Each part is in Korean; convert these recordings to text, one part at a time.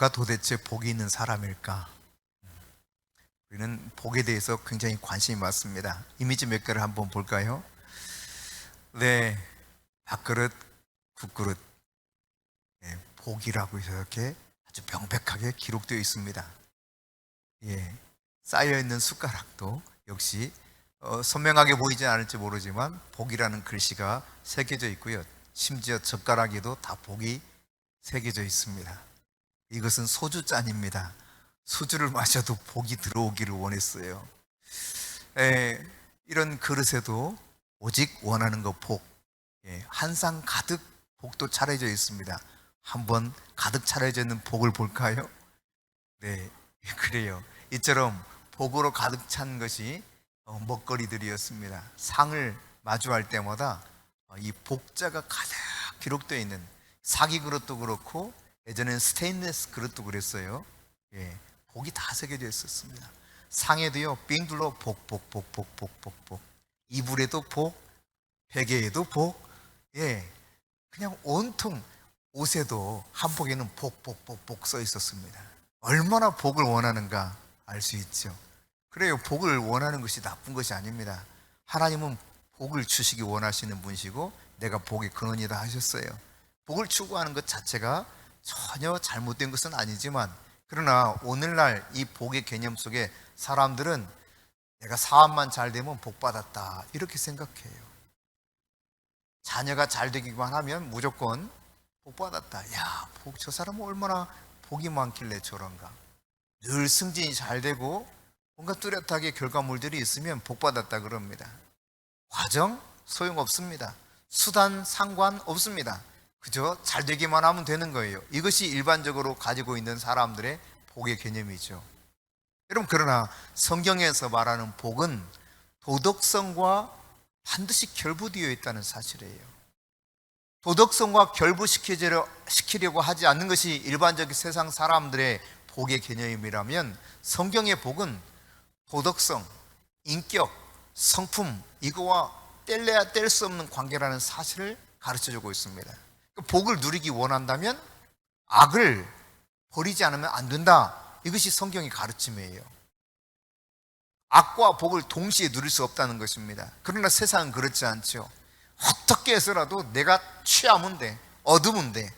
누가 도대체 복이 있는 사람일까? 우리는 복에 대해서 굉장히 관심이 많습니다. 이미지 몇 개를 한번 볼까요? 네, 밥그릇, 국그릇, 네, 복이라고 이렇게 아주 명백하게 기록되어 있습니다. 예, 쌓여있는 숟가락도 역시 선명하게 보이지 않을지 모르지만 복이라는 글씨가 새겨져 있고요. 심지어 젓가락에도 다 복이 새겨져 있습니다. 이것은 소주잔입니다. 소주를 마셔도 복이 들어오기를 원했어요. 이런 그릇에도 오직 원하는 거 복, 한 상 가득 복도 차려져 있습니다. 한번 가득 차려져 있는 복을 볼까요? 네, 그래요. 이처럼 복으로 가득 찬 것이 먹거리들이었습니다. 상을 마주할 때마다 이 복자가 가득 기록되어 있는 사기 그릇도 그렇고 예전에는 스테인리스 그릇도 그랬어요. 복이 다 새겨져 있었습니다. 상에도요, 빙 둘러 복, 복, 복, 복, 복, 복, 복. 이불에도 복, 베개에도 복, 그냥 온통 옷에도 한복에는 복, 복, 복, 복 써 있었습니다. 얼마나 복을 원하는가 알 수 있죠. 그래요. 복을 원하는 것이 나쁜 것이 아닙니다. 하나님은 복을 주시기 원하시는 분이시고 내가 복의 근원이다 하셨어요. 복을 추구하는 것 자체가 전혀 잘못된 것은 아니지만 그러나 오늘날 이 복의 개념 속에 사람들은 내가 사업만 잘 되면 복 받았다 이렇게 생각해요. 자녀가 잘 되기만 하면 무조건 복 받았다. 야, 저 사람은 얼마나 복이 많길래 저런가. 늘 승진이 잘 되고 뭔가 뚜렷하게 결과물들이 있으면 복 받았다 그럽니다. 과정 소용없습니다. 수단 상관없습니다. 그저 잘 되기만 하면 되는 거예요. 이것이 일반적으로 가지고 있는 사람들의 복의 개념이죠. 여러분, 그러나 성경에서 말하는 복은 도덕성과 반드시 결부되어 있다는 사실이에요. 도덕성과 결부시키려고 하지 않는 것이 일반적인 세상 사람들의 복의 개념이라면 성경의 복은 도덕성, 인격, 성품 이거와 뗄래야 뗄 수 없는 관계라는 사실을 가르쳐주고 있습니다. 복을 누리기 원한다면 악을 버리지 않으면 안 된다. 이것이 성경의 가르침이에요. 악과 복을 동시에 누릴 수 없다는 것입니다. 그러나 세상은 그렇지 않죠. 어떻게 해서라도 내가 취하면 돼, 얻으면 돼,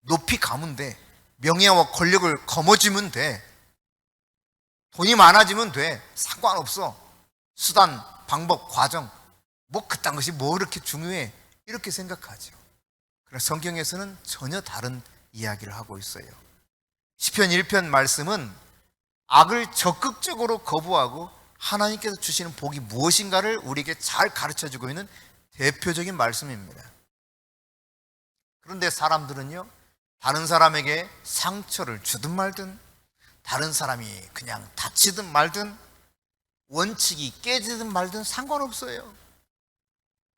높이 가면 돼, 명예와 권력을 거머쥐면 돼, 돈이 많아지면 돼, 상관없어. 수단, 방법, 과정 뭐 그딴 것이 뭐 그렇게 중요해 이렇게 생각하죠. 그러나 성경에서는 전혀 다른 이야기를 하고 있어요. 시편 1편 말씀은 악을 적극적으로 거부하고 하나님께서 주시는 복이 무엇인가를 우리에게 잘 가르쳐주고 있는 대표적인 말씀입니다. 그런데 사람들은요, 다른 사람에게 상처를 주든 말든 다른 사람이 그냥 다치든 말든 원칙이 깨지든 말든 상관없어요.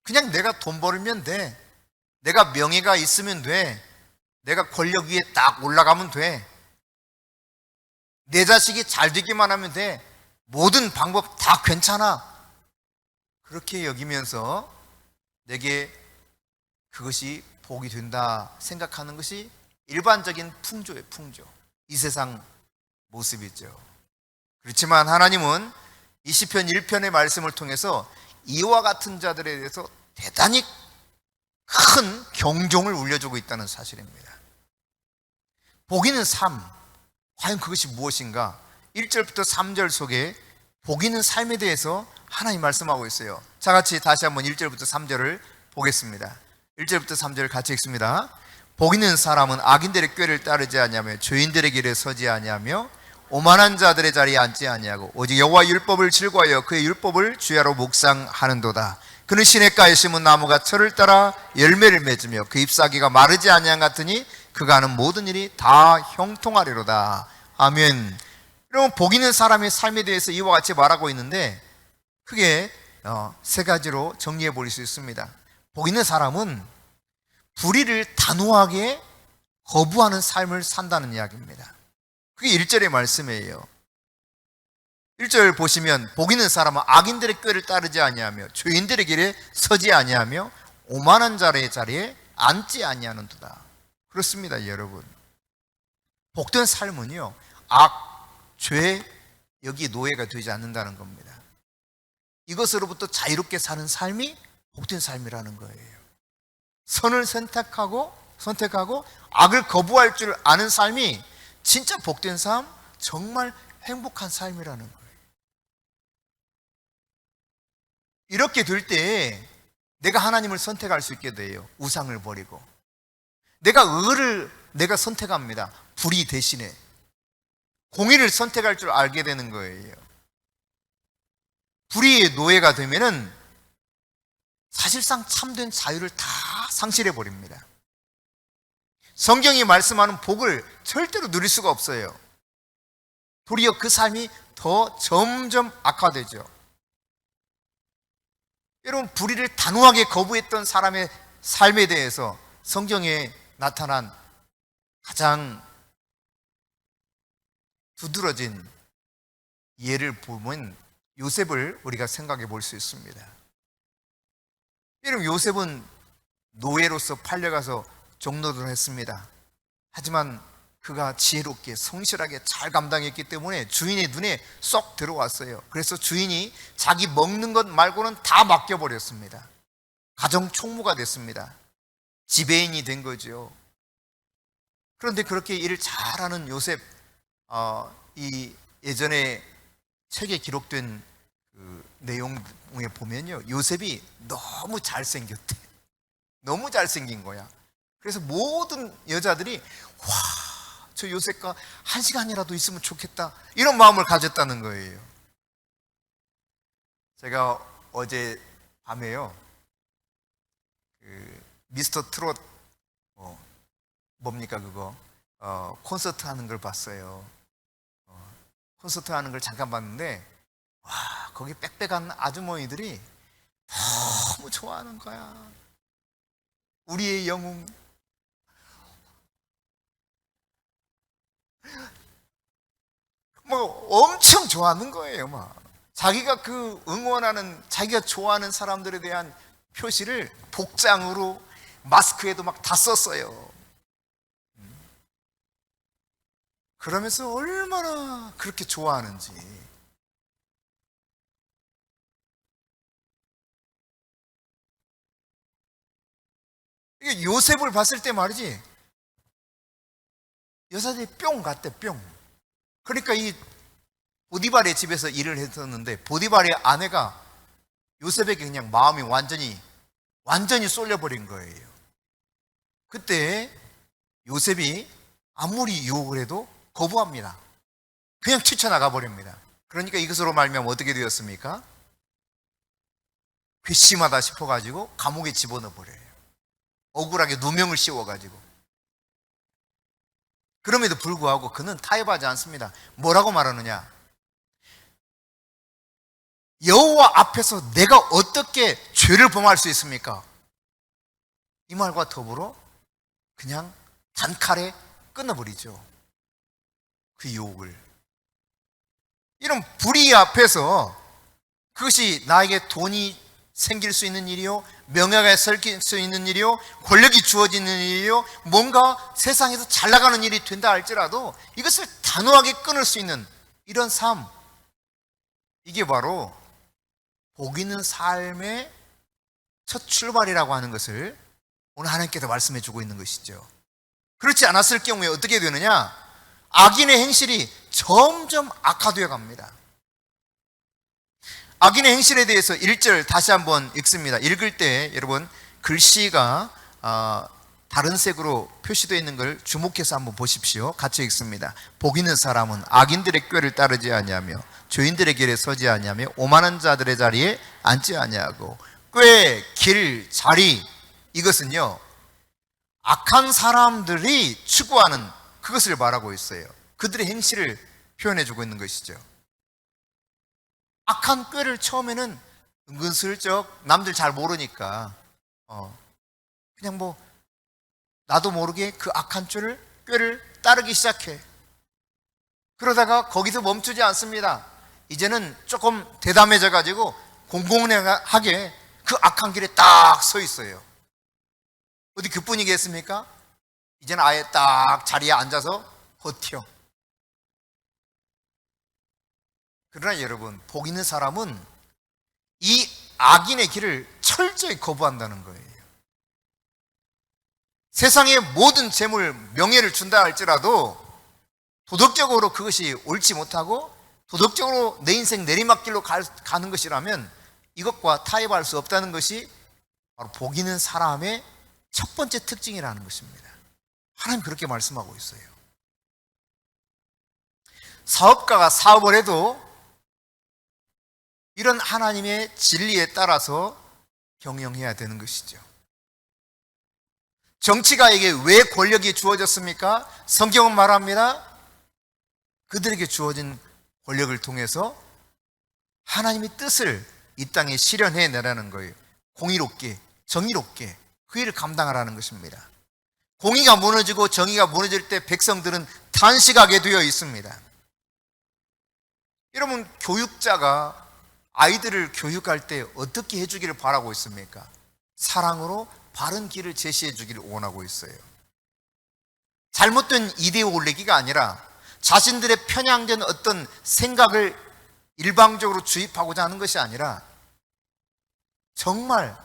그냥 내가 돈 벌면 돼, 내가 명예가 있으면 돼, 내가 권력 위에 딱 올라가면 돼, 내 자식이 잘 되기만 하면 돼, 모든 방법 다 괜찮아. 그렇게 여기면서 내게 그것이 복이 된다 생각하는 것이 일반적인 풍조예요. 풍조. 이 세상 모습이죠. 그렇지만 하나님은 이 시편 1편의 말씀을 통해서 이와 같은 자들에 대해서 대단히 큰 경종을 울려주고 있다는 사실입니다. 복 있는 삶, 과연 그것이 무엇인가? 1절부터 3절 속에 복 있는 삶에 대해서 하나님 말씀하고 있어요. 자, 같이 다시 한번 1절부터 3절을 보겠습니다. 1절부터 3절을 같이 읽습니다. 복 있는 사람은 악인들의 꾀를 따르지 아니하며 죄인들의 길에 서지 아니하며 오만한 자들의 자리에 앉지 아니하고 오직 여호와 율법을 즐거워하여 그의 율법을 주야로 묵상하는도다. 그는 시냇가에 심은 나무가 철을 따라 열매를 맺으며 그 잎사귀가 마르지 아니한 같으니 그가 하는 모든 일이 다 형통하리로다. 아멘. 여러분, 복 있는 사람의 삶에 대해서 이와 같이 말하고 있는데 크게 세 가지로 정리해 볼 수 있습니다. 복 있는 사람은 불의를 단호하게 거부하는 삶을 산다는 이야기입니다. 그게 1절의 말씀이에요. 1절 보시면 복 있는 사람은 악인들의 꾀를 따르지 아니하며 죄인들의 길에 서지 아니하며 오만한 자의 자리에 앉지 아니하는도다. 그렇습니다, 여러분. 복된 삶은요, 악, 죄, 여기 노예가 되지 않는다는 겁니다. 이것으로부터 자유롭게 사는 삶이 복된 삶이라는 거예요. 선을 선택하고 악을 거부할 줄 아는 삶이 진짜 복된 삶, 정말 행복한 삶이라는 거예요. 이렇게 될 때 내가 하나님을 선택할 수 있게 돼요. 우상을 버리고. 내가 의를 내가 선택합니다. 불의 대신에 공의를 선택할 줄 알게 되는 거예요. 불의의 노예가 되면은 사실상 참된 자유를 다 상실해 버립니다. 성경이 말씀하는 복을 절대로 누릴 수가 없어요. 도리어 그 삶이 더 점점 악화되죠. 여러분, 불의를 단호하게 거부했던 사람의 삶에 대해서 성경에 나타난 가장 두드러진 예를 보면 요셉을 우리가 생각해 볼 수 있습니다. 여러분, 요셉은 노예로서 팔려가서 종노릇을 했습니다. 하지만 그가 지혜롭게 성실하게 잘 감당했기 때문에 주인의 눈에 쏙 들어왔어요. 그래서 주인이 자기 먹는 것 말고는 다 맡겨버렸습니다. 가정 총무가 됐습니다. 지배인이 된 거죠. 그런데 그렇게 일을 잘하는 요셉, 이 예전에 책에 기록된 그 내용에 보면요, 요셉이 너무 잘생겼대. 너무 잘생긴 거야. 그래서 모든 여자들이 와, 저 요셉과 한 시간이라도 있으면 좋겠다, 이런 마음을 가졌다는 거예요. 제가 어제 밤에요, 그 미스터 트롯 뭡니까 그거 콘서트 하는 걸 봤어요. 콘서트 하는 걸 잠깐 봤는데, 와, 거기 빽빽한 아주머니들이 너무 좋아하는 거야. 우리의 영웅, 뭐 엄청 좋아하는 거예요. 막 자기가 그 응원하는, 자기가 좋아하는 사람들에 대한 표시를 복장으로 마스크에도 막 다 썼어요. 그러면서 얼마나 그렇게 좋아하는지. 이게 요셉을 봤을 때 말이지, 여자들이 뿅 갔대, 뿅. 그러니까 이 보디발의 집에서 일을 했었는데, 보디발의 아내가 요셉에게 그냥 마음이 완전히 쏠려버린 거예요. 그때 요셉이 아무리 유혹을 해도 거부합니다. 그냥 뛰쳐나가 버립니다. 그러니까 이것으로 말미암아 어떻게 되었습니까? 괘씸하다 싶어가지고 감옥에 집어넣어 버려요. 억울하게 누명을 씌워가지고. 그럼에도 불구하고 그는 타협하지 않습니다. 뭐라고 말하느냐? 여호와 앞에서 내가 어떻게 죄를 범할 수 있습니까? 이 말과 더불어 그냥 단칼에 끊어버리죠, 그 유혹을. 이런 불의 앞에서, 그것이 나에게 돈이 생길 수 있는 일이요, 명예가 생길 수 있는 일이요, 권력이 주어지는 일이요, 뭔가 세상에서 잘 나가는 일이 된다 할지라도 이것을 단호하게 끊을 수 있는 이런 삶, 이게 바로 복 있는 삶의 첫 출발이라고 하는 것을 오늘 하나님께서 말씀해 주고 있는 것이죠. 그렇지 않았을 경우에 어떻게 되느냐? 악인의 행실이 점점 악화되어 갑니다. 악인의 행실에 대해서 1절 다시 한번 읽습니다. 읽을 때 여러분 글씨가 다른 색으로 표시되어 있는 걸 주목해서 한번 보십시오. 같이 읽습니다. 복 있는 사람은 악인들의 꾀를 따르지 아니하며 죄인들의 길에 서지 아니하며 오만한 자들의 자리에 앉지 아니하고. 꾀, 길, 자리, 이것은요 악한 사람들이 추구하는 그것을 말하고 있어요. 그들의 행실을 표현해 주고 있는 것이죠. 악한 꾀를 처음에는 은근슬쩍 남들 잘 모르니까 그냥 뭐 나도 모르게 그 악한 꾀를 따르기 시작해. 그러다가 거기서 멈추지 않습니다. 이제는 조금 대담해져 가지고 공공하게 그 악한 길에 딱 서 있어요. 어디 그뿐이겠습니까? 이제는 아예 딱 자리에 앉아서 버텨. 그러나 여러분, 복 있는 사람은 이 악인의 길을 철저히 거부한다는 거예요. 세상의 모든 재물, 명예를 준다 할지라도 도덕적으로 그것이 옳지 못하고 도덕적으로 내 인생 내리막길로 가는 것이라면 이것과 타협할 수 없다는 것이 바로 복 있는 사람의 첫 번째 특징이라는 것입니다. 하나님 그렇게 말씀하고 있어요. 사업가가 사업을 해도 이런 하나님의 진리에 따라서 경영해야 되는 것이죠. 정치가에게 왜 권력이 주어졌습니까? 성경은 말합니다. 그들에게 주어진 권력을 통해서 하나님의 뜻을 이 땅에 실현해 내라는 거예요. 공의롭게, 정의롭게 그 일을 감당하라는 것입니다. 공의가 무너지고 정의가 무너질 때 백성들은 탄식하게 되어 있습니다. 여러분, 교육자가 아이들을 교육할 때 어떻게 해주기를 바라고 있습니까? 사랑으로 바른 길을 제시해 주기를 원하고 있어요. 잘못된 이데오 올리기가 아니라 자신들의 편향된 어떤 생각을 일방적으로 주입하고자 하는 것이 아니라 정말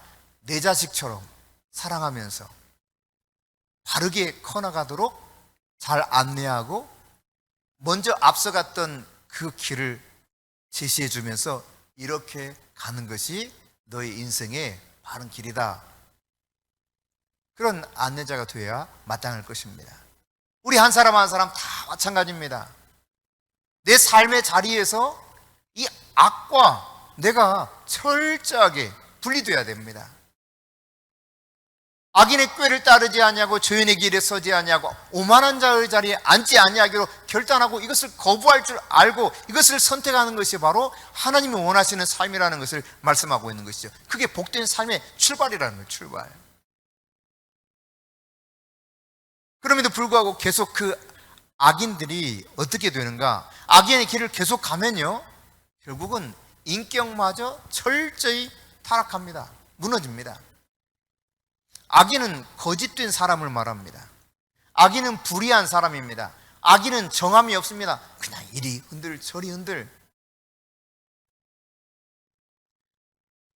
내 자식처럼 사랑하면서 바르게 커나가도록 잘 안내하고 먼저 앞서갔던 그 길을 제시해 주면서 이렇게 가는 것이 너의 인생의 바른 길이다. 그런 안내자가 되어야 마땅할 것입니다. 우리 한 사람 한 사람 다 마찬가지입니다. 내 삶의 자리에서 이 악과 내가 철저하게 분리되어야 됩니다. 악인의 꾀를 따르지 아니하고 죄인의 길에 서지 아니하고 오만한 자의 자리에 앉지 아니하기로 결단하고 이것을 거부할 줄 알고 이것을 선택하는 것이 바로 하나님이 원하시는 삶이라는 것을 말씀하고 있는 것이죠. 그게 복된 삶의 출발이라는 거예요. 출발. 그럼에도 불구하고 계속 그 악인들이 어떻게 되는가? 악인의 길을 계속 가면요, 결국은 인격마저 철저히 타락합니다. 무너집니다. 악인은 거짓된 사람을 말합니다. 악인은 불의한 사람입니다. 악인은 정함이 없습니다. 그냥 이리 흔들 저리 흔들.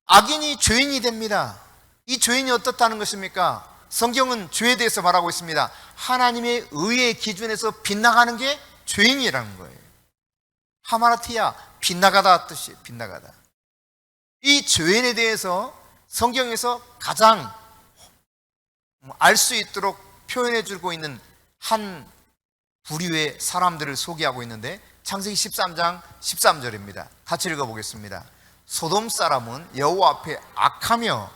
악인이 죄인이 됩니다. 이 죄인이 어떻다는 것입니까? 성경은 죄에 대해서 말하고 있습니다. 하나님의 의의 기준에서 빗나가는 게 죄인이라는 거예요. 하마라티야, 빗나가다 뜻이 빗나가다. 이 죄인에 대해서 성경에서 가장 알 수 있도록 표현해 주고 있는 한 부류의 사람들을 소개하고 있는데 창세기 13장 13절입니다. 같이 읽어보겠습니다. 소돔 사람은 여호와 앞에 악하며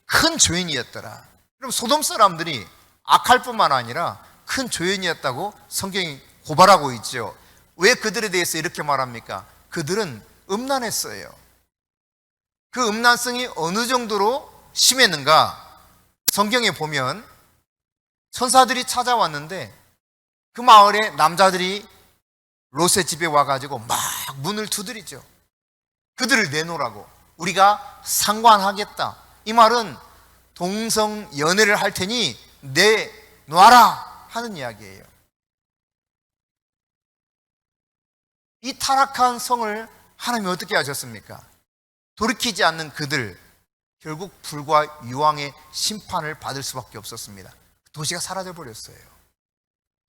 큰 죄인이었더라. 그럼 소돔 사람들이 악할 뿐만 아니라 큰 죄인이었다고 성경이 고발하고 있죠. 왜 그들에 대해서 이렇게 말합니까? 그들은 음란했어요. 그 음란성이 어느 정도로 심했는가? 성경에 보면 천사들이 찾아왔는데 그 마을에 남자들이 롯의 집에 와가지고 막 문을 두드리죠. 그들을 내놓으라고. 우리가 상관하겠다. 이 말은 동성 연애를 할 테니 내놔라 하는 이야기예요. 이 타락한 성을 하나님이 어떻게 하셨습니까? 돌이키지 않는 그들, 결국 불과 유황의 심판을 받을 수밖에 없었습니다. 도시가 사라져 버렸어요.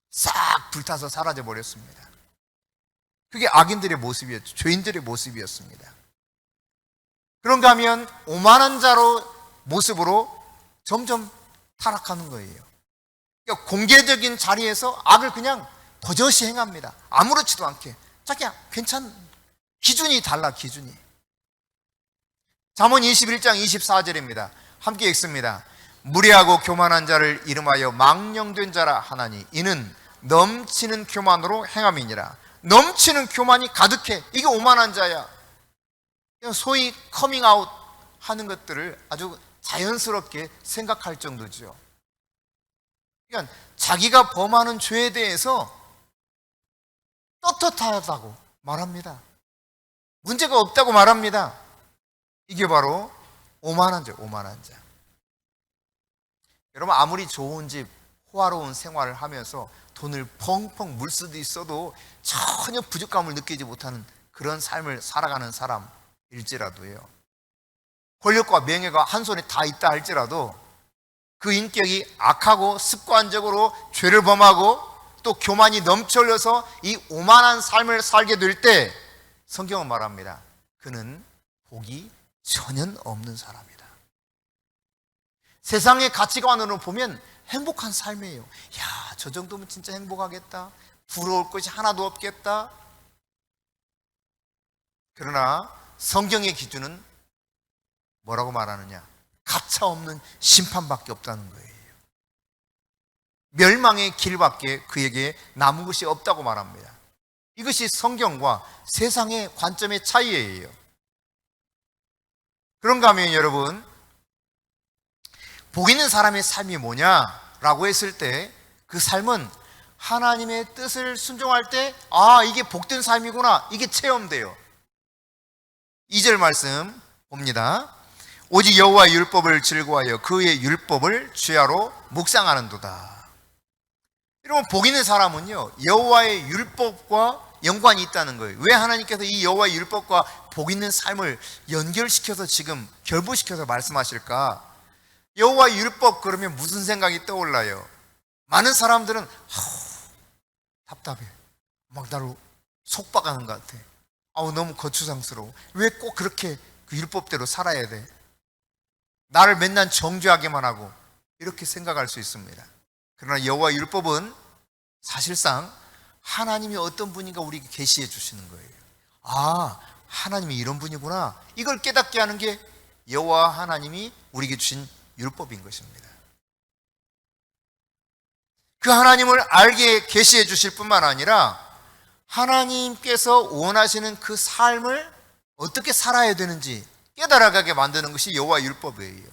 싹 불타서 사라져 버렸습니다. 그게 악인들의 모습이었죠. 죄인들의 모습이었습니다. 그런가 하면 오만한 자로 모습으로 점점 타락하는 거예요. 그러니까 공개적인 자리에서 악을 그냥 버젓이 행합니다. 아무렇지도 않게. 자기야 기준이 달라. 기준이. 잠언 21장 24절입니다. 함께 읽습니다. 무례하고 교만한 자를 이름하여 망령된 자라 하나니 이는 넘치는 교만으로 행함이니라. 넘치는 교만이 가득해. 이게 오만한 자야. 소위 커밍아웃 하는 것들을 아주 자연스럽게 생각할 정도죠. 그러니까 자기가 범하는 죄에 대해서 떳떳하다고 말합니다. 문제가 없다고 말합니다. 이게 바로 오만한 자, 오만한 자. 여러분, 아무리 좋은 집, 호화로운 생활을 하면서 돈을 펑펑 물 수도 있어도 전혀 부족감을 느끼지 못하는 그런 삶을 살아가는 사람일지라도요, 권력과 명예가 한 손에 다 있다 할지라도 그 인격이 악하고 습관적으로 죄를 범하고 또 교만이 넘쳐 흘려서 이 오만한 삶을 살게 될 때 성경은 말합니다. 그는 복이 전혀 없는 사람이다. 세상의 가치관으로 보면 행복한 삶이에요. 야, 저 정도면 진짜 행복하겠다. 부러울 것이 하나도 없겠다. 그러나 성경의 기준은 뭐라고 말하느냐? 가차 없는 심판밖에 없다는 거예요. 멸망의 길밖에 그에게 남은 것이 없다고 말합니다. 이것이 성경과 세상의 관점의 차이예요. 그런가 하면 여러분, 복 있는 사람의 삶이 뭐냐라고 했을 때 그 삶은 하나님의 뜻을 순종할 때 이게 복된 삶이구나, 이게 체험돼요. 2절 말씀 봅니다. 오직 여호와의 율법을 즐거워하여 그의 율법을 주야로 묵상하는도다. 여러분, 복 있는 사람은요, 여호와의 율법과 연관이 있다는 거예요. 왜 하나님께서 이 여호와의 율법과 복 있는 삶을 연결시켜서 지금 결부시켜서 말씀하실까? 여호와의 율법 그러면 무슨 생각이 떠올라요? 많은 사람들은 답답해, 막 나를 속박하는 것 같아. 너무 거추장스러워. 왜 꼭 그렇게 그 율법대로 살아야 돼? 나를 맨날 정죄하게만 하고, 이렇게 생각할 수 있습니다. 그러나 여호와의 율법은 사실상 하나님이 어떤 분인가 우리에게 계시해 주시는 거예요. 하나님이 이런 분이구나, 이걸 깨닫게 하는 게 여호와 하나님이 우리에게 주신 율법인 것입니다. 그 하나님을 알게 계시해 주실 뿐만 아니라 하나님께서 원하시는 그 삶을 어떻게 살아야 되는지 깨달아가게 만드는 것이 여호와의 율법이에요.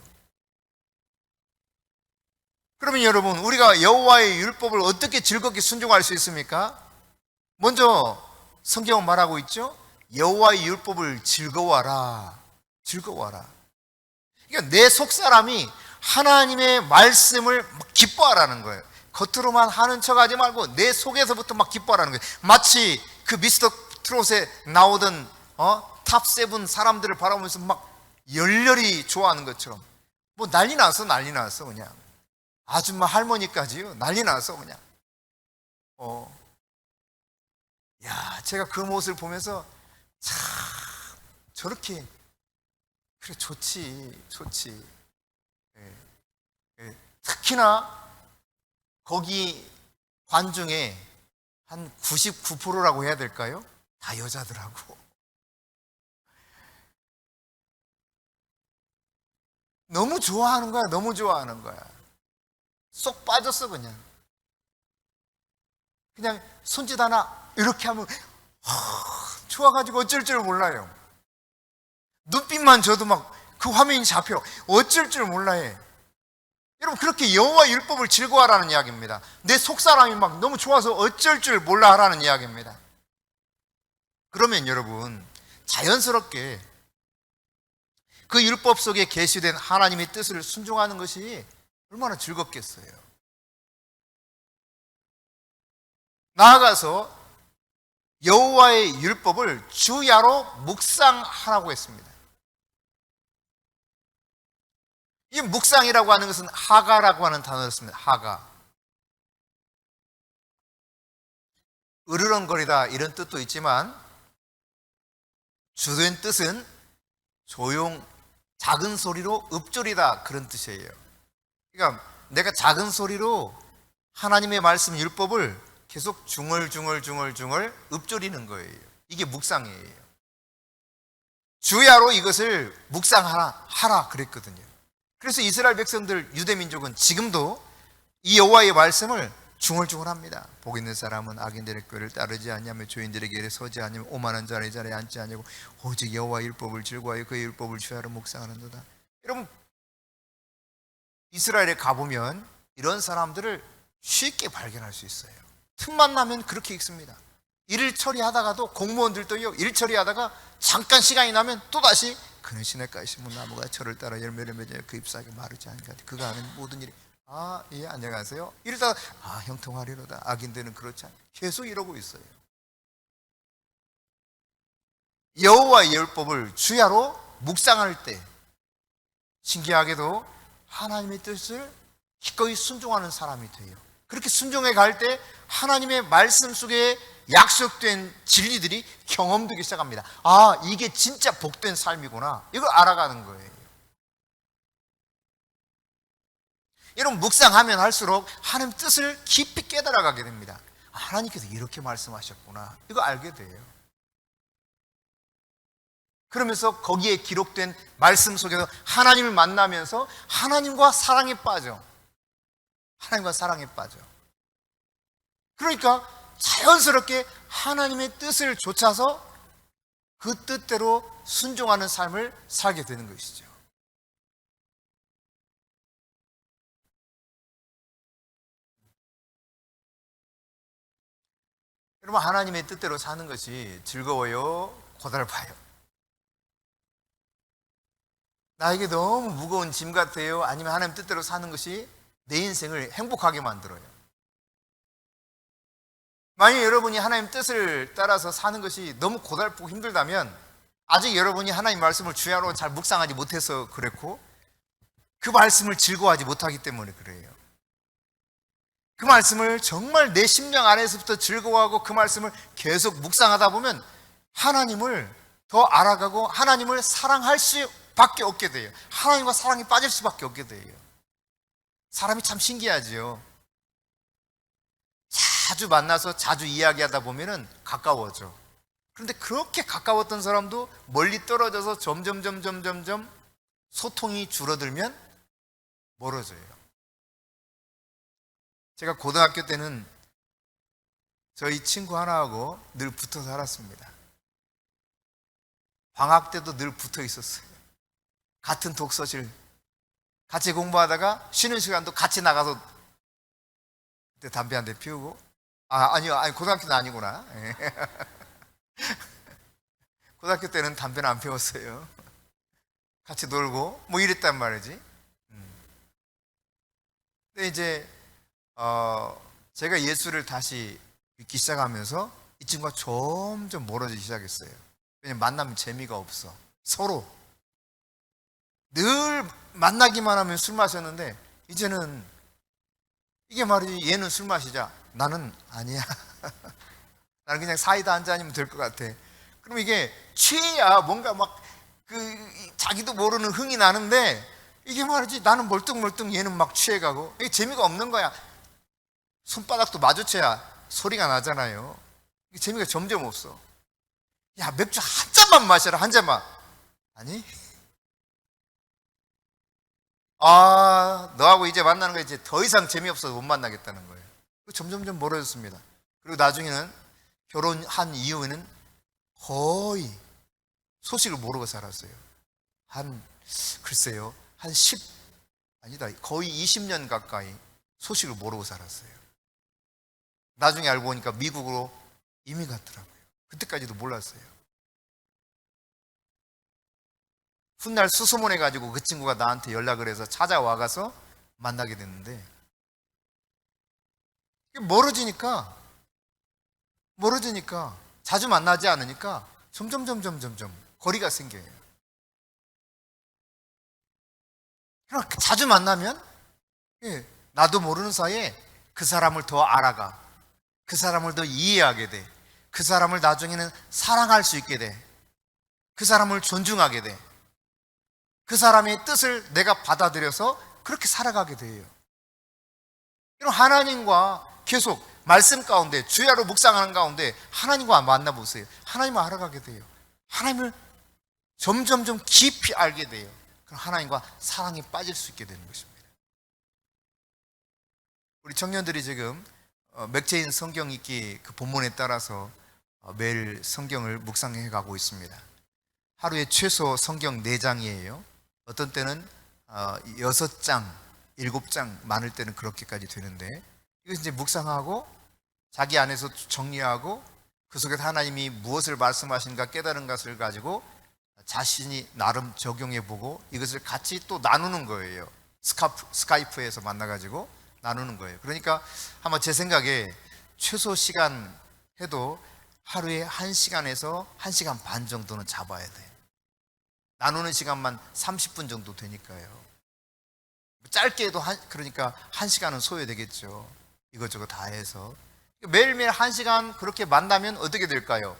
그러면 여러분, 우리가 여호와의 율법을 어떻게 즐겁게 순종할 수 있습니까? 먼저 성경은 말하고 있죠. 여호와의 율법을 즐거워하라. 즐거워하라. 그러니까 내 속사람이 하나님의 말씀을 막 기뻐하라는 거예요. 겉으로만 하는 척하지 말고 내 속에서부터 막 기뻐하라는 거예요. 마치 그 미스터 트롯에 나오던 탑7 사람들을 바라보면서 막 열렬히 좋아하는 것처럼, 뭐 난리 났어 그냥. 아줌마 할머니까지요, 난리 났어 그냥. 제가 그 모습을 보면서 참 저렇게, 그래, 좋지. 특히나 거기 관중에 한 99%라고 해야 될까요? 다 여자들하고. 너무 좋아하는 거야. 쏙 빠졌어 그냥. 그냥 손짓 하나 이렇게 하면 좋아가지고 어쩔 줄 몰라요. 눈빛만 줘도 막 그 화면이 잡혀. 어쩔 줄 몰라요. 여러분, 그렇게 여호와의 율법을 즐거워하라는 이야기입니다. 내 속사람이 막 너무 좋아서 어쩔 줄 몰라 하라는 이야기입니다. 그러면 여러분, 자연스럽게 그 율법 속에 계시된 하나님의 뜻을 순종하는 것이 얼마나 즐겁겠어요. 나아가서 여호와의 율법을 주야로 묵상하라고 했습니다. 이 묵상이라고 하는 것은 하가라고 하는 단어였습니다. 하가. 으르렁거리다 이런 뜻도 있지만 주된 뜻은 작은 소리로 읊조리다, 그런 뜻이에요. 그러니까 내가 작은 소리로 하나님의 말씀 율법을 계속 중얼중얼 읊조리는 거예요. 이게 묵상이에요. 주야로 이것을 묵상하라 그랬거든요. 그래서 이스라엘 백성들, 유대민족은 지금도 이 여호와의 말씀을 중얼중얼합니다. 복 있는 사람은 악인들의 꾀를 따르지 아니하며 죄인들의 길에 서지 아니하며 오만한 자의 자리에 앉지 아니하고 오직 여호와의 율법을 즐거워하여 그의 율법을 주야로 묵상하는도다. 여러분, 이스라엘에 가보면 이런 사람들을 쉽게 발견할 수 있어요. 틈만 나면 그렇게 읽습니다. 일을 처리하다가도, 공무원들도요, 일 처리하다가 잠깐 시간이 나면 또다시 그는 시냇가에 심은 나무가 철을 따라 열매를 맺어 그 잎사귀가 마르지 않게 하되 그가 하는 모든 일이 아, 예, 안녕하세요. 이러다가 아, 형통하리로다. 악인들은 그렇지 않아요. 계속 이러고 있어요. 여호와의 율법을 주야로 묵상할 때 신기하게도 하나님의 뜻을 기꺼이 순종하는 사람이 돼요. 그렇게 순종해 갈 때 하나님의 말씀 속에 약속된 진리들이 경험되기 시작합니다. 아, 이게 진짜 복된 삶이구나. 이걸 알아가는 거예요. 여러분, 묵상하면 할수록 하나님 뜻을 깊이 깨달아가게 됩니다. 하나님께서 이렇게 말씀하셨구나. 이거 알게 돼요. 그러면서 거기에 기록된 말씀 속에서 하나님을 만나면서 하나님과 사랑에 빠져. 하나님과 사랑에 빠져. 그러니까 자연스럽게 하나님의 뜻을 좇아서 그 뜻대로 순종하는 삶을 살게 되는 것이죠. 여러분, 하나님의 뜻대로 사는 것이 즐거워요? 고달파요? 나에게 너무 무거운 짐 같아요? 아니면 하나님 뜻대로 사는 것이 내 인생을 행복하게 만들어요? 만약 여러분이 하나님 뜻을 따라서 사는 것이 너무 고달프고 힘들다면 아직 여러분이 하나님 말씀을 주야로 잘 묵상하지 못해서 그랬고 그 말씀을 즐거워하지 못하기 때문에 그래요. 그 말씀을 정말 내 심령 안에서부터 즐거워하고 그 말씀을 계속 묵상하다 보면 하나님을 더 알아가고 하나님을 사랑할 수밖에 없게 돼요. 하나님과 사랑이 빠질 수밖에 없게 돼요. 사람이 참 신기하지요. 자주 만나서 자주 이야기하다 보면은 가까워져. 그런데 그렇게 가까웠던 사람도 멀리 떨어져서 점점 소통이 줄어들면 멀어져요. 제가 고등학교 때는 저희 친구 하나하고 늘 붙어 살았습니다. 방학 때도 늘 붙어 있었어요. 같은 독서실 같이 공부하다가 쉬는 시간도 같이 나가서 그때 담배 한 대 피우고 아니요 고등학교는 아니구나. 고등학교 때는 담배는 안 피웠어요. 같이 놀고 뭐 이랬단 말이지. 근데 이제 제가 예수를 다시 믿기 시작하면서 이 친구가 점점 멀어지기 시작했어요. 왜냐면 만나면 재미가 없어. 서로 늘 만나기만 하면 술 마셨는데 이제는 이게 말이지, 얘는 술 마시자, 나는 아니야. 나는 그냥 사이다 한 잔이면 될 것 같아. 그럼 이게 취해야 뭔가 막 자기도 모르는 흥이 나는데 이게 말이지, 나는 멀뚱멀뚱 얘는 막 취해가고 이게 재미가 없는 거야. 손바닥도 마주쳐야 소리가 나잖아요. 이게 재미가 점점 없어. 야, 맥주 한 잔만 마셔라, 한 잔만. 아니? 너하고 이제 만나는 거 이제 더 이상 재미없어서 못 만나겠다는 거예요. 점점점 멀어졌습니다. 그리고 나중에는 결혼한 이후에는 거의 소식을 모르고 살았어요. 글쎄요, 거의 20년 가까이 소식을 모르고 살았어요. 나중에 알고 보니까 미국으로 이민 갔더라고요. 그때까지도 몰랐어요. 훗날 수소문해가지고 그 친구가 나한테 연락을 해서 찾아와가서 만나게 됐는데 멀어지니까 자주 만나지 않으니까 점점 거리가 생겨요. 자주 만나면 나도 모르는 사이에 그 사람을 더 알아가, 그 사람을 더 이해하게 돼, 그 사람을 나중에는 사랑할 수 있게 돼, 그 사람을 존중하게 돼, 그 사람의 뜻을 내가 받아들여서 그렇게 살아가게 돼요. 하나님과 계속 말씀 가운데 주야로 묵상하는 가운데 하나님과 만나보세요. 하나님을 알아가게 돼요. 하나님을 점점 깊이 알게 돼요. 그럼 하나님과 사랑에 빠질 수 있게 되는 것입니다. 우리 청년들이 지금 맥체인 성경 읽기 그 본문에 따라서 매일 성경을 묵상해 가고 있습니다. 하루에 최소 성경 4장이에요. 어떤 때는 6장, 7장, 많을 때는 그렇게까지 되는데 이것을 이제 묵상하고 자기 안에서 정리하고 그 속에서 하나님이 무엇을 말씀하신가 깨달은 것을 가지고 자신이 나름 적용해 보고 이것을 같이 또 나누는 거예요. 스카이프에서 만나가지고 나누는 거예요. 그러니까 아마 제 생각에 최소 시간 해도 하루에 1시간에서 1시간 반 정도는 잡아야 돼. 나누는 시간만 30분 정도 되니까요. 짧게 해도 그러니까 1시간은 소요되겠죠. 이것저것 다 해서. 매일매일 1시간 그렇게 만나면 어떻게 될까요?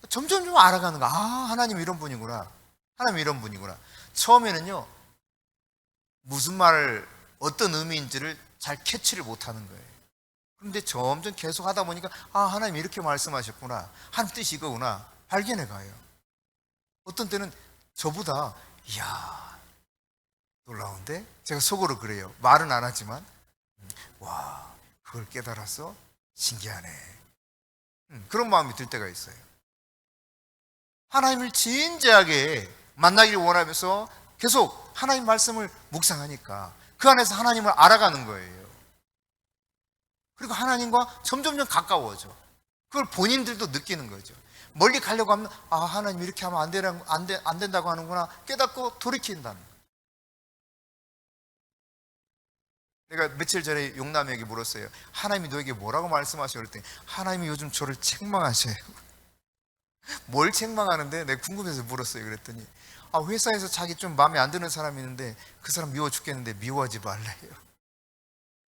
점점 좀 알아가는 거야. 아, 하나님 이런 분이구나. 하나님 이런 분이구나. 처음에는요, 무슨 말을, 어떤 의미인지를 잘 캐치를 못하는 거예요. 그런데 점점 계속 하다 보니까 아, 하나님 이렇게 말씀하셨구나. 하나님 뜻이 이거구나. 발견해 가요. 어떤 때는 저보다 이야, 놀라운데? 제가 속으로 그래요. 말은 안 하지만 와, 그걸 깨달았어? 신기하네. 그런 마음이 들 때가 있어요. 하나님을 진지하게 만나기를 원하면서 계속 하나님 말씀을 묵상하니까 그 안에서 하나님을 알아가는 거예요. 그리고 하나님과 점점 가까워져. 그걸 본인들도 느끼는 거죠. 멀리 가려고 하면 아, 하나님 이렇게 하면 안 된다고 하는구나 깨닫고 돌이킨다는 거예요. 내가 며칠 전에 용남에게 물었어요. 하나님이 너에게 뭐라고 말씀하셔? 그랬더니 하나님이 요즘 저를 책망하셔요. 뭘 책망하는데? 내가 궁금해서 물었어요. 그랬더니 아, 회사에서 자기 좀 마음에 안 드는 사람이 있는데 그 사람 미워 죽겠는데 미워하지 말래요.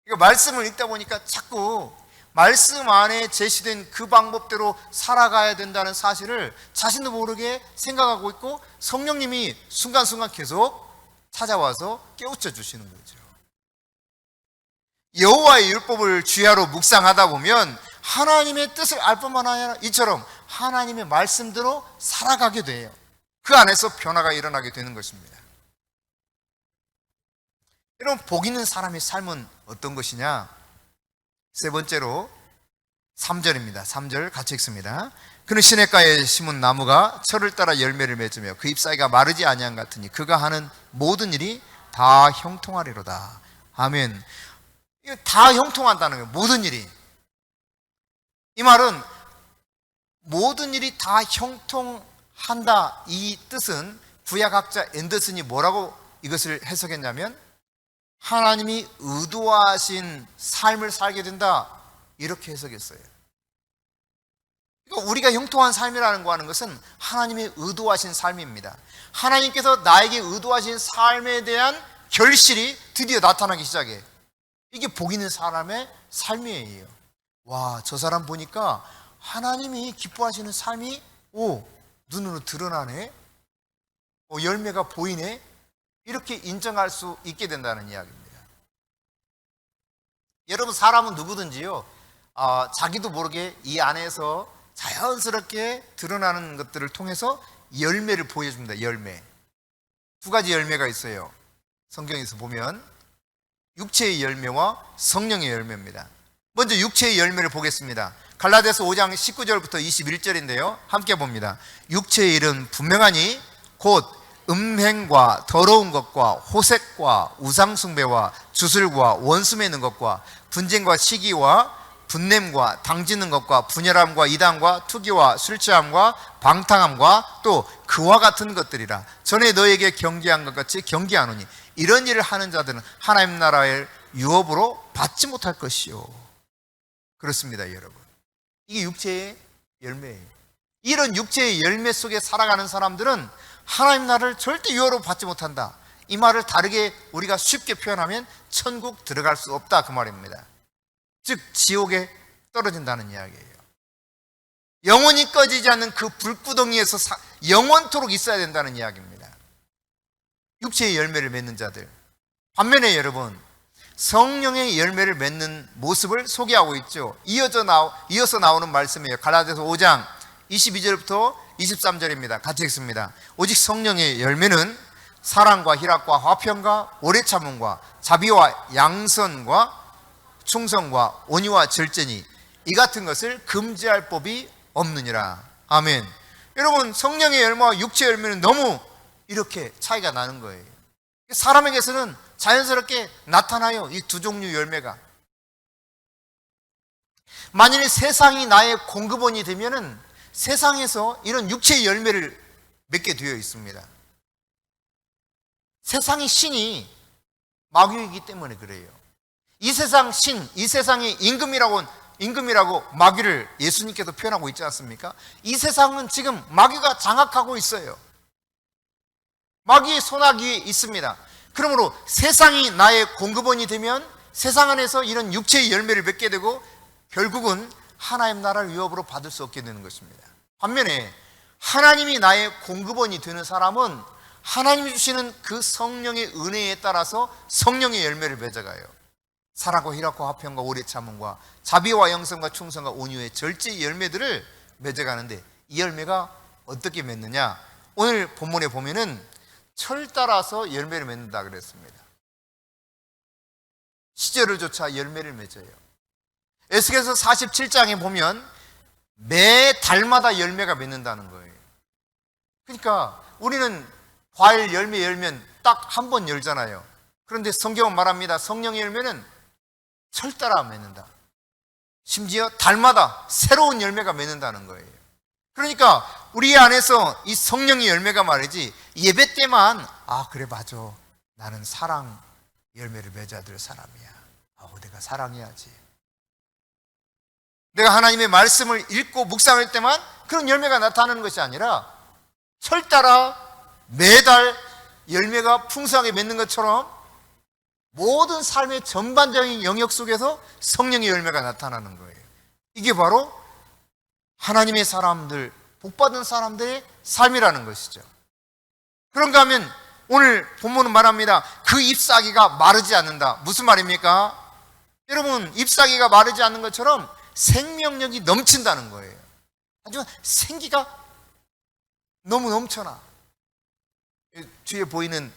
그러니까 말씀을 읽다 보니까 자꾸 말씀 안에 제시된 그 방법대로 살아가야 된다는 사실을 자신도 모르게 생각하고 있고 성령님이 순간순간 계속 찾아와서 깨우쳐 주시는 거죠. 여호와의 율법을 주야로 묵상하다 보면 하나님의 뜻을 알 뿐만 아니라 이처럼 하나님의 말씀대로 살아가게 돼요. 그 안에서 변화가 일어나게 되는 것입니다. 여러분, 복 있는 사람의 삶은 어떤 것이냐? 세 번째로 3절입니다. 3절 같이 읽습니다. 그는 시냇가에 심은 나무가 철을 따라 열매를 맺으며 그 잎사귀가 마르지 아니한 같으니 그가 하는 모든 일이 다 형통하리로다. 아멘. 이거 다 형통한다는 거예요. 모든 일이. 이 말은 모든 일이 다 형통한다. 이 뜻은 구약학자 앤더슨이 뭐라고 이것을 해석했냐면 하나님이 의도하신 삶을 살게 된다. 이렇게 해석했어요. 우리가 형통한 삶이라는 거 하는 것은 하나님이 의도하신 삶입니다. 하나님께서 나에게 의도하신 삶에 대한 결실이 드디어 나타나기 시작해. 이게 복 있는 사람의 삶이에요. 와, 저 사람 보니까 하나님이 기뻐하시는 삶이 눈으로 드러나네. 열매가 보이네. 이렇게 인정할 수 있게 된다는 이야기입니다. 여러분, 사람은 누구든지요, 자기도 모르게 이 안에서 자연스럽게 드러나는 것들을 통해서 열매를 보여줍니다. 열매. 두 가지 열매가 있어요. 성경에서 보면 육체의 열매와 성령의 열매입니다. 먼저 육체의 열매를 보겠습니다. 갈라디아서 5장 19절부터 21절인데요. 함께 봅니다. 육체의 일은 분명하니 곧 음행과 더러운 것과 호색과 우상숭배와 주술과 원수 맺는 것과 분쟁과 시기와 분냄과 당지는 것과 분열함과 이단과 투기와 술취함과 방탕함과 또 그와 같은 것들이라. 전에 너에게 경계한 것 같이 경계하노니 이런 일을 하는 자들은 하나님 나라의 유업으로 받지 못할 것이요. 그렇습니다, 여러분. 이게 육체의 열매예요. 이런 육체의 열매 속에 살아가는 사람들은 하나님 나라를 절대 유업으로 받지 못한다. 이 말을 다르게 우리가 쉽게 표현하면 천국 들어갈 수 없다, 그 말입니다. 즉 지옥에 떨어진다는 이야기예요. 영원히 꺼지지 않는 그 불구덩이에서 영원토록 있어야 된다는 이야기입니다. 육체의 열매를 맺는 자들. 반면에 여러분, 성령의 열매를 맺는 모습을 소개하고 있죠. 이어서 나오는 말씀이에요. 갈라디아서 5장 22절부터 23절입니다. 같이 읽습니다. 오직 성령의 열매는 사랑과 희락과 화평과 오래 참음과 자비와 양선과 충성과 온유와 절제니 이 같은 것을 금지할 법이 없느니라. 아멘. 여러분, 성령의 열매와 육체의 열매는 너무 이렇게 차이가 나는 거예요. 사람에게서는 자연스럽게 나타나요, 이 두 종류 열매가. 만일 세상이 나의 공급원이 되면은 세상에서 이런 육체의 열매를 맺게 되어 있습니다. 세상의 신이 마귀이기 때문에 그래요. 이 세상 신, 이 세상의 임금이라고 마귀를 예수님께서 표현하고 있지 않습니까? 이 세상은 지금 마귀가 장악하고 있어요. 마귀의 손아귀에 있습니다. 그러므로 세상이 나의 공급원이 되면 세상 안에서 이런 육체의 열매를 맺게 되고 결국은 하나님 나라를 위협으로 받을 수 없게 되는 것입니다. 반면에 하나님이 나의 공급원이 되는 사람은 하나님이 주시는 그 성령의 은혜에 따라서 성령의 열매를 맺어가요. 사랑과 희락과 화평과 오래 참음과 자비와 영성과 충성과 온유의 절제의 열매들을 맺어가는데 이 열매가 어떻게 맺느냐? 오늘 본문에 보면은 철 따라서 열매를 맺는다 그랬습니다. 시절을 쫓아 열매를 맺어요. 에스겔서 47장에 보면 매 달마다 열매가 맺는다는 거예요. 그러니까 우리는 과일 열매 열면 딱 한 번 열잖아요. 그런데 성경은 말합니다. 성령의 열매는 철 따라 맺는다. 심지어 달마다 새로운 열매가 맺는다는 거예요. 그러니까 우리 안에서 이 성령의 열매가 말이지 예배 때만 그래 맞아 나는 사랑 열매를 맺어야 될 사람이야. 내가 사랑해야지. 내가 하나님의 말씀을 읽고 묵상할 때만 그런 열매가 나타나는 것이 아니라 철 따라 매달 열매가 풍성하게 맺는 것처럼 모든 삶의 전반적인 영역 속에서 성령의 열매가 나타나는 거예요. 이게 바로 하나님의 사람들, 복받은 사람들의 삶이라는 것이죠. 그런가 하면 오늘 본문은 말합니다. 그 잎사귀가 마르지 않는다. 무슨 말입니까? 여러분, 잎사귀가 마르지 않는 것처럼 생명력이 넘친다는 거예요. 하지만 생기가 너무 넘쳐나. 뒤에 보이는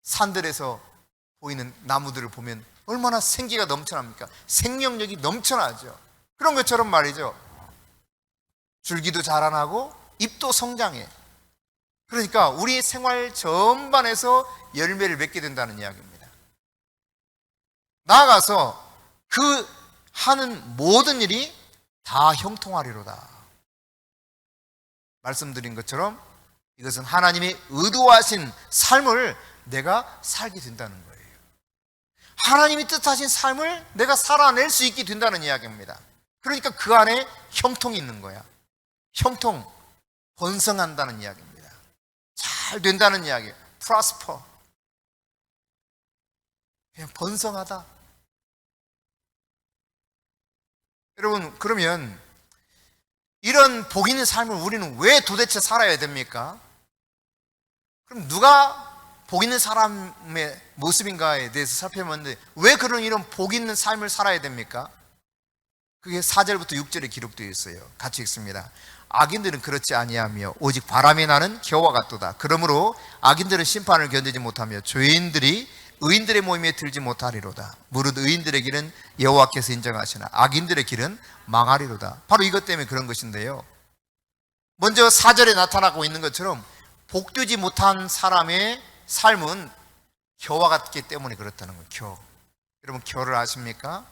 산들에서 보이는 나무들을 보면 얼마나 생기가 넘쳐납니까? 생명력이 넘쳐나죠. 그런 것처럼 말이죠. 줄기도 자라나고 잎도 성장해. 그러니까 우리 생활 전반에서 열매를 맺게 된다는 이야기입니다. 나아가서 그 하는 모든 일이 다 형통하리로다. 말씀드린 것처럼 이것은 하나님이 의도하신 삶을 내가 살게 된다는 거예요. 하나님이 뜻하신 삶을 내가 살아낼 수 있게 된다는 이야기입니다. 그러니까 그 안에 형통이 있는 거야. 형통, 번성한다는 이야기입니다. 잘 된다는 이야기예요. prosper. 그냥 번성하다. 여러분, 그러면 이런 복 있는 삶을 우리는 왜 도대체 살아야 됩니까? 그럼 누가 복 있는 사람의 모습인가에 대해서 살펴봤는데 왜 이런 복 있는 삶을 살아야 됩니까? 그게 4절부터 6절에 기록되어 있어요. 같이 읽습니다. 악인들은 그렇지 아니하며 오직 바람이 나는 겨와 같도다. 그러므로 악인들은 심판을 견디지 못하며 죄인들이 의인들의 모임에 들지 못하리로다. 무릇 의인들의 길은 여호와께서 인정하시나 악인들의 길은 망하리로다. 바로 이것 때문에 그런 것인데요. 먼저 4절에 나타나고 있는 것처럼 복되지 못한 사람의 삶은 겨와 같기 때문에 그렇다는 거예요. 겨. 여러분 겨를 아십니까?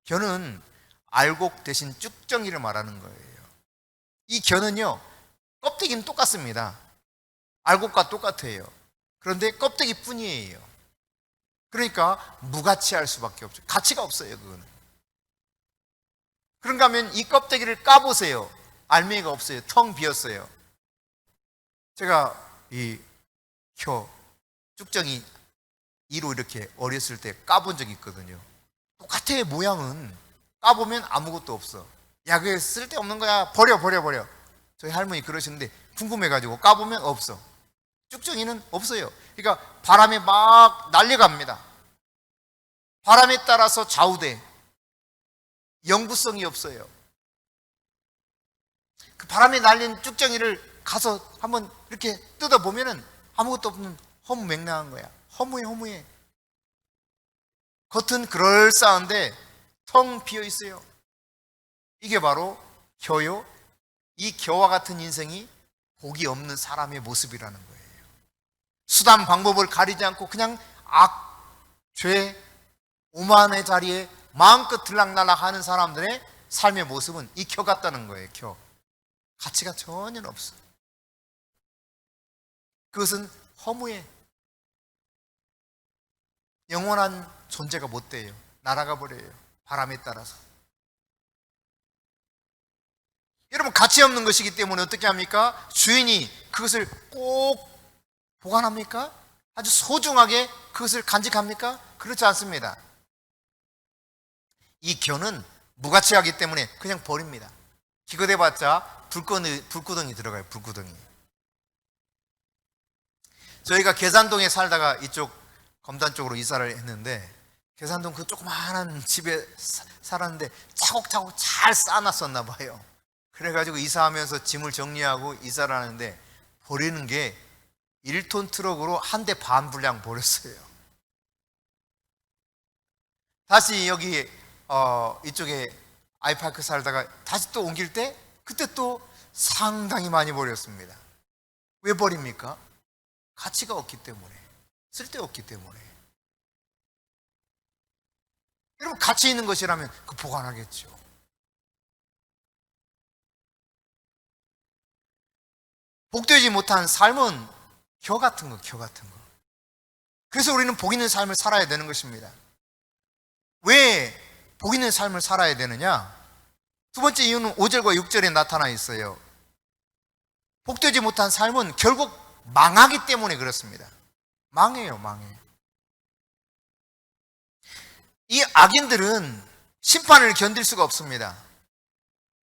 겨는 알곡 대신 쭉정이를 말하는 거예요. 이 겨는요 껍데기는 똑같습니다. 알곡과 똑같아요. 그런데 껍데기 뿐이에요. 그러니까 무가치할 수밖에 없죠. 가치가 없어요. 그거는. 그런가 하면 이 껍데기를 까보세요. 알맹이가 없어요. 텅 비었어요. 제가 이 겨, 쭉정이 이로 이렇게 어렸을 때 까본 적이 있거든요. 똑같아요. 모양은. 까보면 아무것도 없어. 야, 그게 쓸데없는 거야. 버려. 저희 할머니 그러시는데 궁금해가지고 까보면 없어. 쭉정이는 없어요. 그러니까 바람에 막 날려갑니다. 바람에 따라서 좌우돼. 영구성이 없어요. 그 바람에 날린 쭉정이를 가서 한번 이렇게 뜯어보면은 아무것도 없는 허무맹랑한 거야. 허무해. 겉은 그럴싸한데 텅 비어 있어요. 이게 바로 겨요. 이 겨와 같은 인생이 복이 없는 사람의 모습이라는 거예요. 수단 방법을 가리지 않고 그냥 악, 죄, 오만의 자리에 마음껏 들락날락 하는 사람들의 삶의 모습은 이 겨 같다는 거예요. 겨. 가치가 전혀 없어. 그것은 허무해. 영원한 존재가 못 돼요. 날아가 버려요. 바람에 따라서. 여러분, 가치 없는 것이기 때문에 어떻게 합니까? 주인이 그것을 꼭 보관합니까? 아주 소중하게 그것을 간직합니까? 그렇지 않습니다. 이 견은 무가치하기 때문에 그냥 버립니다. 기껏해봤자 불구덩이 들어가요. 불구덩이. 저희가 계산동에 살다가 이쪽 검단 쪽으로 이사를 했는데, 계산동 그 조그마한 집에 살았는데 차곡차곡 잘 쌓아놨었나 봐요. 그래가지고 이사하면서 짐을 정리하고 이사를 하는데 버리는 게 1톤 트럭으로 한 대 반 분량 버렸어요. 다시 여기 이쪽에 아이파크 살다가 다시 또 옮길 때 그때 또 상당히 많이 버렸습니다. 왜 버립니까? 가치가 없기 때문에, 쓸데없기 때문에. 여러분, 가치 있는 것이라면 그 보관하겠죠. 복되지 못한 삶은 겨 같은 거, 겨 같은 거. 그래서 우리는 복 있는 삶을 살아야 되는 것입니다. 왜 복 있는 삶을 살아야 되느냐? 두 번째 이유는 5절과 6절에 나타나 있어요. 복되지 못한 삶은 결국 망하기 때문에 그렇습니다. 망해요, 망해요. 이 악인들은 심판을 견딜 수가 없습니다.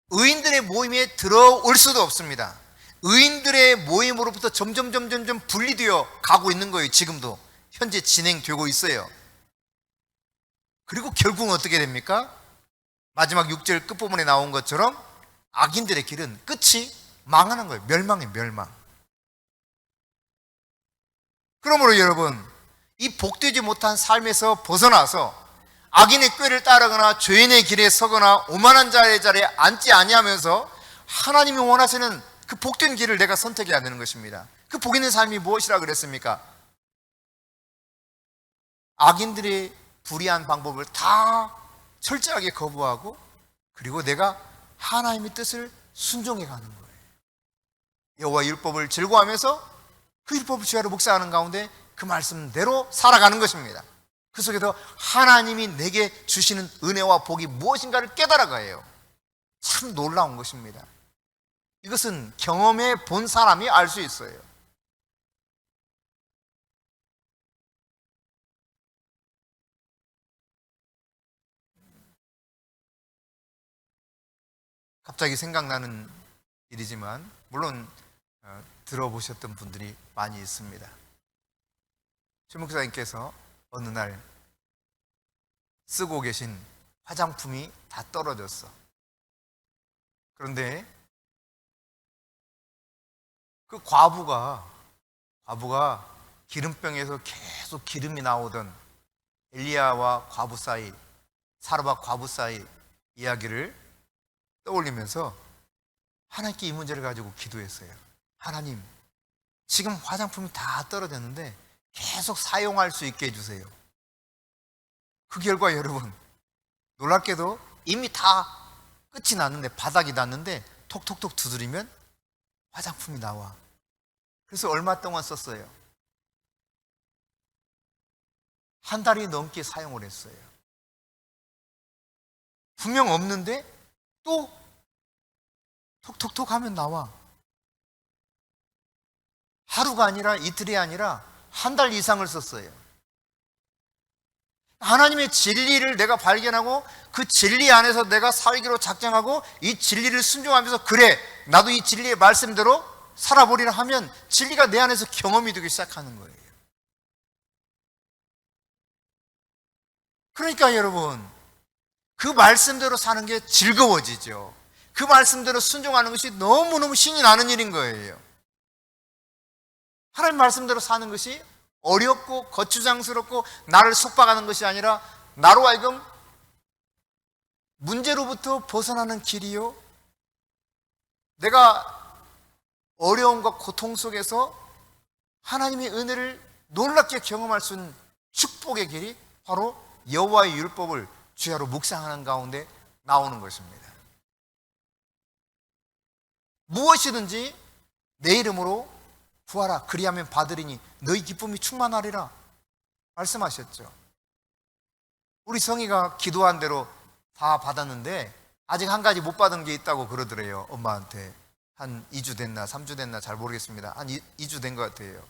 의인들의 모임에 들어올 수도 없습니다. 의인들의 모임으로부터 점점 분리되어 가고 있는 거예요. 지금도 현재 진행되고 있어요. 그리고 결국은 어떻게 됩니까? 마지막 6절 끝부분에 나온 것처럼 악인들의 길은 끝이 망하는 거예요. 멸망이에요, 멸망. 그러므로 여러분, 이 복되지 못한 삶에서 벗어나서 악인의 꾀를 따르거나 죄인의 길에 서거나 오만한 자의 자리에 앉지 아니하면서 하나님이 원하시는 그 복된 길을 내가 선택해야 되는 것입니다. 그 복 있는 삶이 무엇이라 그랬습니까? 악인들의 불의한 방법을 다 철저하게 거부하고, 그리고 내가 하나님의 뜻을 순종해 가는 거예요. 여호와 율법을 즐거워하면서 그 율법을 주야로 묵상하는 가운데 그 말씀대로 살아가는 것입니다. 그 속에서 하나님이 내게 주시는 은혜와 복이 무엇인가를 깨달아가요. 참 놀라운 것입니다. 이것은 경험해 본 사람이 알 수 있어요. 갑자기 생각나는 일이지만 물론 들어보셨던 분들이 많이 있습니다. 최 목사님께서 어느 날 쓰고 계신 화장품이 다 떨어졌어. 그런데 그 과부가 기름병에서 계속 기름이 나오던 엘리야와 과부 사이, 사르밧 과부 사이 이야기를 떠올리면서 하나님께 이 문제를 가지고 기도했어요. 하나님, 지금 화장품이 다 떨어졌는데 계속 사용할 수 있게 해주세요. 그 결과 여러분, 놀랍게도 이미 다 끝이 났는데, 바닥이 났는데 톡톡톡 두드리면 화장품이 나와. 그래서 얼마 동안 썼어요? 한 달이 넘게 사용을 했어요. 분명 없는데 또 톡톡톡 하면 나와. 하루가 아니라 이틀이 아니라 한 달 이상을 썼어요. 하나님의 진리를 내가 발견하고 그 진리 안에서 내가 살기로 작정하고 이 진리를 순종하면서, 그래, 나도 이 진리의 말씀대로 살아보리라 하면 진리가 내 안에서 경험이 되기 시작하는 거예요. 그러니까 여러분, 그 말씀대로 사는 게 즐거워지죠. 그 말씀대로 순종하는 것이 너무너무 신이 나는 일인 거예요. 하나님 말씀대로 사는 것이 어렵고 거추장스럽고 나를 속박하는 것이 아니라 나로 하여금 문제로부터 벗어나는 길이요, 내가 어려움과 고통 속에서 하나님의 은혜를 놀랍게 경험할 수 있는 축복의 길이 바로 여호와의 율법을 주야로 묵상하는 가운데 나오는 것입니다. 무엇이든지 내 이름으로 구하라, 그리하면 받으리니 너희 기쁨이 충만하리라 말씀하셨죠. 우리 성희가 기도한 대로 다 받았는데 아직 한 가지 못 받은 게 있다고 그러더래요. 엄마한테. 한 2주 됐나 3주 됐나 잘 모르겠습니다. 한 2주 된 것 같아요.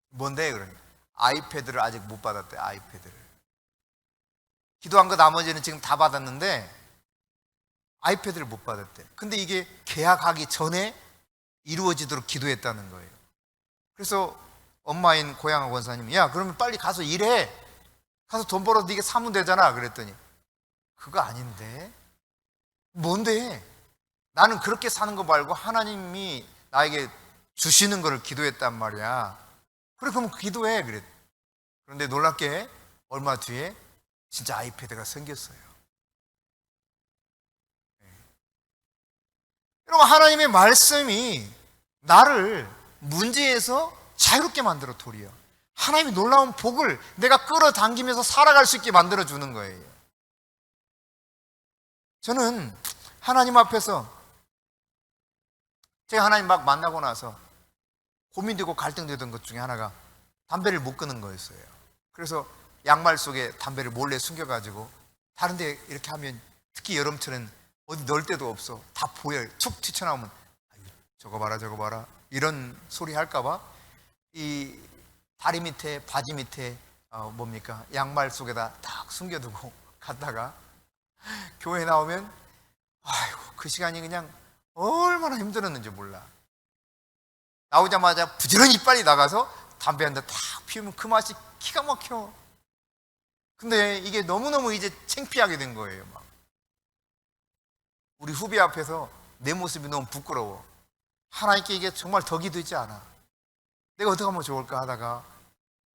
뭔데? 그러니 아이패드를 아직 못 받았대. 아이패드를. 기도한 거 나머지는 지금 다 받았는데 아이패드를 못 받았대. 근데 이게 계약하기 전에 이루어지도록 기도했다는 거예요. 그래서 엄마인 고향 권사님이 야 그러면 빨리 가서 일해. 가서 돈 벌어서 네가 사면 되잖아. 그랬더니 그거 아닌데. 뭔데? 나는 그렇게 사는 거 말고 하나님이 나에게 주시는 거를 기도했단 말이야. 그래 그럼 기도해. 그랬. 그런데 놀랍게 얼마 뒤에 진짜 아이패드가 생겼어요. 여러분 하나님의 말씀이 나를 문제에서 자유롭게 만들어 도리어 하나님이 놀라운 복을 내가 끌어당기면서 살아갈 수 있게 만들어 주는 거예요. 저는 하나님 앞에서 제가 하나님 막 만나고 나서 고민되고 갈등되던 것 중에 하나가 담배를 못 끊는 거였어요. 그래서 양말 속에 담배를 몰래 숨겨가지고 다른 데 이렇게 하면 특히 여름철엔 어디 넣을 데도 없어. 다 보여요. 툭 튀쳐나오면 저거 봐라 저거 봐라 이런 소리 할까봐 이 다리 밑에 바지 밑에 뭡니까 양말 속에다 딱 숨겨두고 갔다가 교회 나오면 아이고 그 시간이 그냥 얼마나 힘들었는지 몰라. 나오자마자 부지런히 빨리 나가서 담배 한 대 탁 피우면 그 맛이 기가 막혀. 근데 이게 너무너무 이제 창피하게 된 거예요. 막. 우리 후배 앞에서 내 모습이 너무 부끄러워. 하나님께 이게 정말 덕이 되지 않아. 내가 어떻게 하면 좋을까 하다가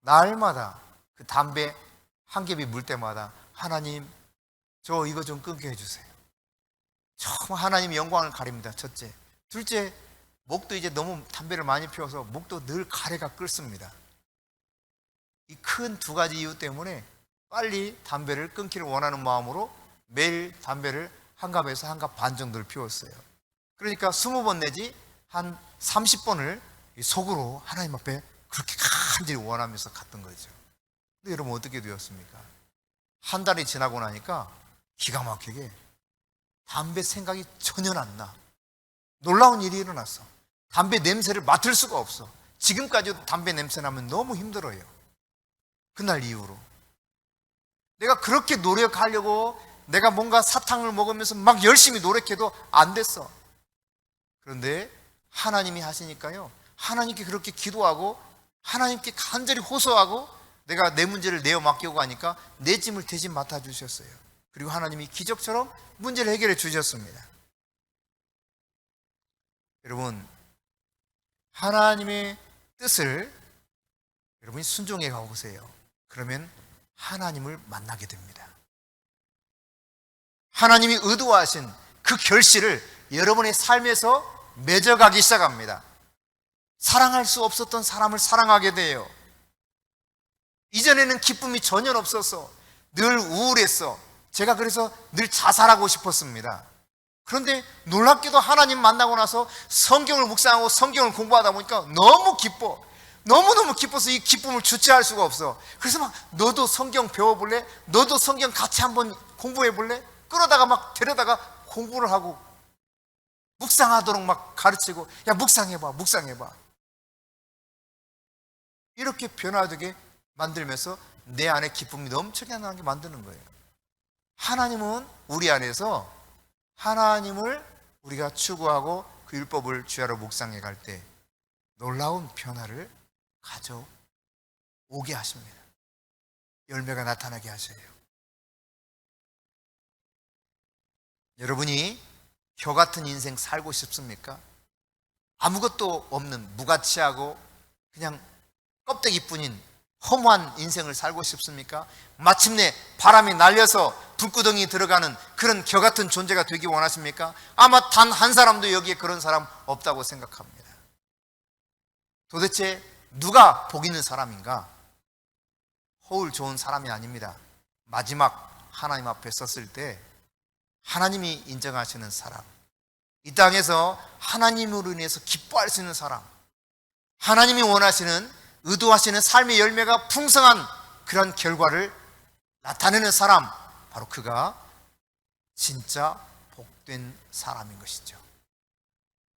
날마다 그 담배 한 겹이 물 때마다 하나님 저 이거 좀 끊게 해주세요. 정말 하나님 영광을 가립니다. 첫째. 둘째, 목도 이제 너무 담배를 많이 피워서 목도 늘 가래가 끓습니다. 이 큰 두 가지 이유 때문에 빨리 담배를 끊기를 원하는 마음으로 매일 담배를 한 갑에서 한 갑 반 정도를 피웠어요. 그러니까 20번 내지 한 30번을 속으로 하나님 앞에 그렇게 간절히 원하면서 갔던 거죠. 근데 여러분 어떻게 되었습니까? 한 달이 지나고 나니까 기가 막히게 담배 생각이 전혀 안 나. 놀라운 일이 일어났어. 담배 냄새를 맡을 수가 없어. 지금까지도 담배 냄새 나면 너무 힘들어요. 그날 이후로 내가 그렇게 노력하려고 내가 뭔가 사탕을 먹으면서 막 열심히 노력해도 안 됐어. 그런데 하나님이 하시니까요, 하나님께 그렇게 기도하고 하나님께 간절히 호소하고 내가 내 문제를 내어 맡기고 하니까 내 짐을 대신 맡아주셨어요. 그리고 하나님이 기적처럼 문제를 해결해 주셨습니다. 여러분, 하나님의 뜻을 여러분이 순종해 가보세요. 그러면 하나님을 만나게 됩니다. 하나님이 의도하신 그 결실을 여러분의 삶에서 맺어가기 시작합니다. 사랑할 수 없었던 사람을 사랑하게 돼요. 이전에는 기쁨이 전혀 없었어. 늘 우울했어. 제가 그래서 늘 자살하고 싶었습니다. 그런데 놀랍게도 하나님 만나고 나서 성경을 묵상하고 성경을 공부하다 보니까 너무 기뻐. 너무너무 기뻐서 이 기쁨을 주체할 수가 없어. 그래서 막 너도 성경 배워볼래? 너도 성경 같이 한번 공부해볼래? 끌어다가 막 데려다가 공부를 하고 묵상하도록 막 가르치고 야 묵상해봐 묵상해봐 이렇게 변화되게 만들면서 내 안에 기쁨이 넘치게 나게 만드는 거예요. 하나님은 우리 안에서 하나님을 우리가 추구하고 그 율법을 주야로 묵상해 갈 때 놀라운 변화를 가져오게 하십니다. 열매가 나타나게 하셔요. 여러분이 혀 같은 인생 살고 싶습니까? 아무것도 없는 무가치하고 그냥 껍데기뿐인 허무한 인생을 살고 싶습니까? 마침내 바람이 날려서 불구덩이 들어가는 그런 겨 같은 존재가 되기 원하십니까? 아마 단 한 사람도 여기에 그런 사람 없다고 생각합니다. 도대체 누가 복 있는 사람인가? 허울 좋은 사람이 아닙니다. 마지막 하나님 앞에 섰을 때 하나님이 인정하시는 사람, 이 땅에서 하나님으로 인해서 기뻐할 수 있는 사람, 하나님이 원하시는 의도하시는 삶의 열매가 풍성한 그런 결과를 나타내는 사람, 바로 그가 진짜 복된 사람인 것이죠.